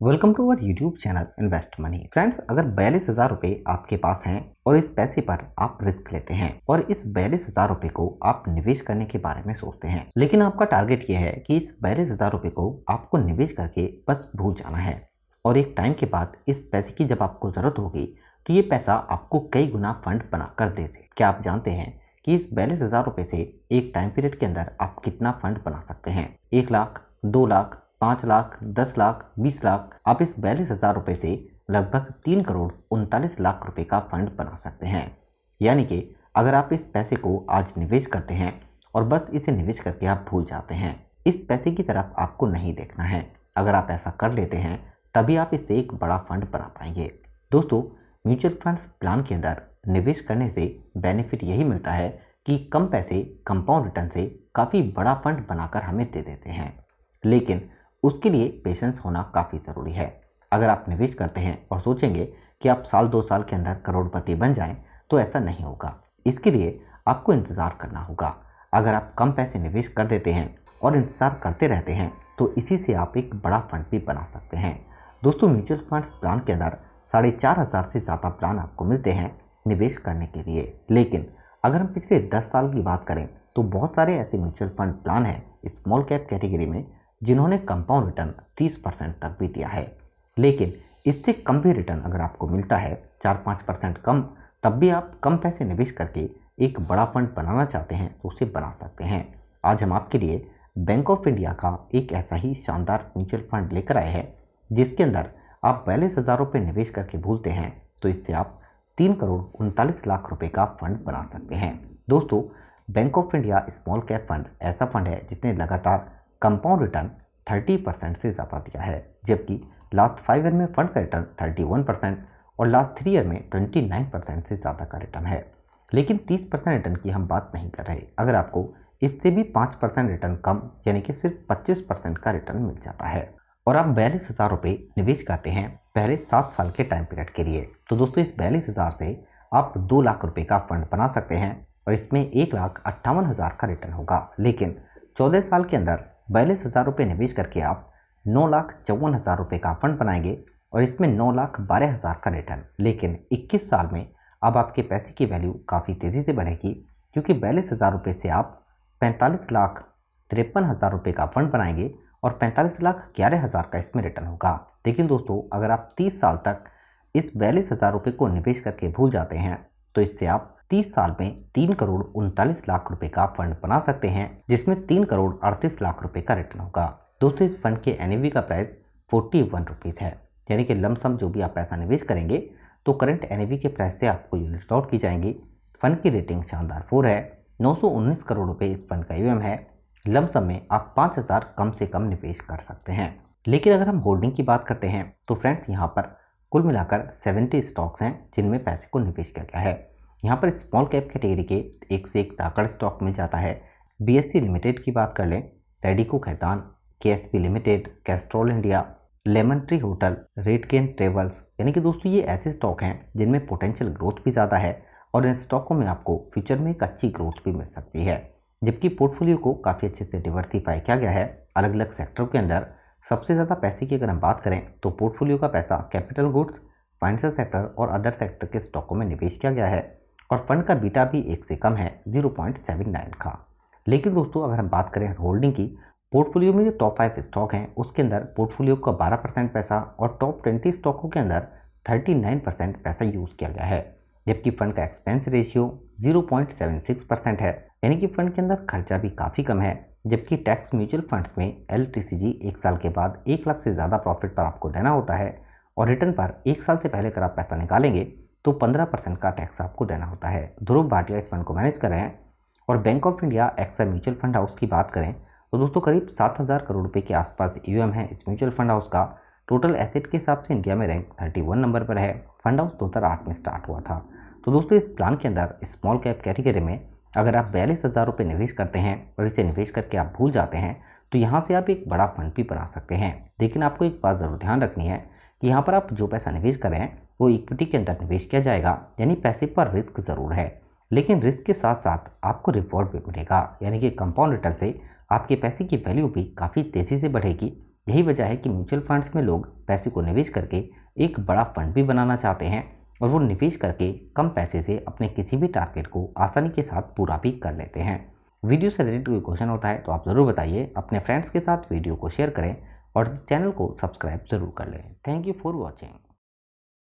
Welcome to our YouTube channel invest money. Friends, अगर 42,000 रुपए आपके पास हैं और इस पैसे पर आप रिस्क लेते हैं और इस 42,000 रुपए को आप निवेश करने के बारे में सोचते हैं, लेकिन आपका टारगेट ये है कि इस 42,000 रुपए को आपको निवेश करके बस भूल जाना है और एक टाइम के बाद इस पैसे की जब आपको जरूरत होगी तो ये पैसा आपको कई गुना फंड बनाकर दे दे। क्या आप जानते हैं कि इस 42,000 रुपए से एक टाइम पीरियड के अंदर आप कितना फंड बना सकते हैं? 1 लाख, 2 लाख, 5 लाख, 10 लाख, 20 लाख। आप इस 42,000 रुपए से लगभग 3 करोड़ 39 लाख रुपए का फंड बना सकते हैं। यानी कि अगर आप इस पैसे को आज निवेश करते हैं और बस इसे निवेश करके आप भूल जाते हैं, इस पैसे की तरफ आपको नहीं देखना है। अगर आप ऐसा कर लेते हैं तभी आप इससे एक बड़ा फंड बना पाएंगे। दोस्तों, म्यूचुअल फंड्स प्लान के अंदर निवेश करने से बेनिफिट यही मिलता है कि कम पैसे कंपाउंड रिटर्न से काफ़ी बड़ा फंड बनाकर हमें दे देते हैं, लेकिन उसके लिए पेशेंस होना काफ़ी ज़रूरी है। अगर आप निवेश करते हैं और सोचेंगे कि आप साल 2 साल के अंदर करोड़पति बन जाएं, तो ऐसा नहीं होगा। इसके लिए आपको इंतज़ार करना होगा। अगर आप कम पैसे निवेश कर देते हैं और इंतज़ार करते रहते हैं तो इसी से आप एक बड़ा फंड भी बना सकते हैं। दोस्तों, म्यूचुअल फंड्स प्लान के अंदर 4,500 से ज़्यादा प्लान आपको मिलते हैं निवेश करने के लिए, लेकिन अगर हम पिछले 10 साल की बात करें तो बहुत सारे ऐसे म्यूचुअल फंड प्लान हैं स्मॉल कैप कैटेगरी में जिन्होंने कंपाउंड रिटर्न 30% तक भी दिया है। लेकिन इससे कम भी रिटर्न अगर आपको मिलता है, 4-5% कम, तब भी आप कम पैसे निवेश करके एक बड़ा फंड बनाना चाहते हैं तो उसे बना सकते हैं। आज हम आपके लिए बैंक ऑफ इंडिया का एक ऐसा ही शानदार म्यूचुअल फंड लेकर आए हैं जिसके अंदर आप 42,000 रुपये निवेश करके भूलते हैं तो इससे आप 3 करोड़ 39 लाख रुपए का फंड बना सकते हैं। दोस्तों, bank of India small cap fund ऐसा फंड है जिसने लगातार कंपाउंड रिटर्न 30% से ज़्यादा दिया है, जबकि लास्ट 5 ईयर में फंड का रिटर्न 31% और लास्ट 3 ईयर में 29% से ज़्यादा का रिटर्न है। लेकिन 30% रिटर्न की हम बात नहीं कर रहे। अगर आपको इससे भी 5% रिटर्न कम यानी कि सिर्फ 25% का रिटर्न मिल जाता है और आप 42,000 रुपये निवेश करते हैं पहले 7 साल के टाइम पीरियड के लिए, तो दोस्तों इस 42,000 से आप 2 लाख रुपये का फंड बना सकते हैं और इसमें 1,58,000 का रिटर्न होगा। लेकिन 14 साल के अंदर 42,000 रुपये निवेश करके आप 9,54,000 रुपये का फंड बनाएंगे और इसमें 9,12,000 का रिटर्न। लेकिन 21 साल में अब आपके पैसे की वैल्यू काफ़ी तेज़ी से बढ़ेगी, क्योंकि 42,000 रुपये से आप 45,53,000 रुपये का फंड बनाएंगे और 45,11,000 का इसमें रिटर्न होगा। लेकिन दोस्तों, अगर आप 30 साल तक इस 42,000 रुपये को निवेश करके भूल जाते हैं तो इससे आप 30 साल में 3 करोड़ 39 लाख रुपए का फंड बना सकते हैं, जिसमें 3 करोड़ 38 लाख रुपए का रिटर्न होगा। दोस्तों, इस फंड के एनएवी का प्राइस 41 रुपीज़ है, यानी कि लमसम जो भी आप पैसा निवेश करेंगे तो करंट एनएवी के प्राइस से आपको यूनिट आउट की जाएंगी। फंड की रेटिंग शानदार 4 है। 919 करोड़ रुपए इस फंड का ईवीएम है। लमसम में आप 5,000 कम से कम निवेश कर सकते हैं। लेकिन अगर हम होल्डिंग की बात करते हैं तो फ्रेंड्स, यहाँ पर कुल मिलाकर 70 स्टॉक्स हैं जिनमें पैसे को निवेश किया गया है। यहाँ पर स्मॉल कैप कैटेगरी के एक से एक ताकड़ स्टॉक मिल जाता है। बीएससी लिमिटेड की बात कर लें, Radico Khaitan, KSP limited, Castrol India, Lemon Tree Hotel, रेडकेन ट्रेवल्स। यानी कि दोस्तों ये ऐसे स्टॉक हैं जिनमें पोटेंशियल ग्रोथ भी ज़्यादा है और इन स्टॉकों में आपको फ्यूचर में एक अच्छी ग्रोथ भी मिल सकती है। जबकि पोर्टफोलियो को काफ़ी अच्छे से डिवर्सिफाई किया गया है अलग अलग सेक्टर के अंदर। सबसे ज़्यादा पैसे की अगर हम बात करें तो पोर्टफोलियो का पैसा कैपिटल गुड्स, फाइनेंशियल सेक्टर और अदर सेक्टर के स्टॉकों में निवेश किया गया है और फंड का बीटा भी 1 से कम है, 0.79 का। लेकिन दोस्तों, अगर हम बात करें होल्डिंग की, पोर्टफोलियो में जो टॉप 5 स्टॉक हैं उसके अंदर पोर्टफोलियो का 12% पैसा और टॉप 20 स्टॉकों के अंदर 39% पैसा यूज़ किया गया है। जबकि फंड का एक्सपेंस रेशियो 0.76% है, यानी कि फंड के अंदर खर्चा भी काफ़ी कम है। जबकि टैक्स म्यूचुअल फंड्स में LTCG 1 साल के बाद 1 लाख से ज़्यादा प्रॉफिट पर आपको देना होता है और रिटर्न पर 1 साल से पहले अगर आप पैसा निकालेंगे तो 15% का टैक्स आपको देना होता है। ध्रुव भाटिया इस फंड को मैनेज कर रहे हैं। और bank of India AXA mutual fund house की बात करें तो दोस्तों करीब 7,000 करोड़ रुपए के आसपास ईवीएम है इस म्यूचुअल फंड हाउस का। टोटल एसेट के हिसाब से इंडिया में रैंक 31 नंबर पर है। फंड हाउस 2008 में स्टार्ट हुआ था। तो दोस्तों, इस प्लान के अंदर स्मॉल कैप कैटेगरी में अगर आप 42,000 रुपये निवेश करते हैं और इसे निवेश करके आप भूल जाते हैं तो यहाँ से आप एक बड़ा फंड भी बना सकते हैं। लेकिन आपको एक बात ज़रूर ध्यान रखनी है कि यहाँ पर आप जो पैसा निवेश कर रहे हैं वो इक्विटी के अंदर निवेश किया जाएगा, यानी पैसे पर रिस्क ज़रूर है, लेकिन रिस्क के साथ साथ आपको रिवॉर्ड भी मिलेगा, यानी कि कंपाउंड रिटर्न से आपके पैसे की वैल्यू भी काफ़ी तेज़ी से बढ़ेगी यही वजह है कि म्यूचुअल फंड्स में लोग पैसे को निवेश करके एक बड़ा फंड भी बनाना चाहते हैं और वो निवेश करके कम पैसे से अपने किसी भी टारगेट को आसानी के साथ पूरा भी कर लेते हैं। वीडियो से रिलेटेड कोई क्वेश्चन होता है तो आप ज़रूर बताइए, अपने फ्रेंड्स के साथ वीडियो को शेयर करें और चैनल को सब्सक्राइब ज़रूर कर लें। Thank you for watching.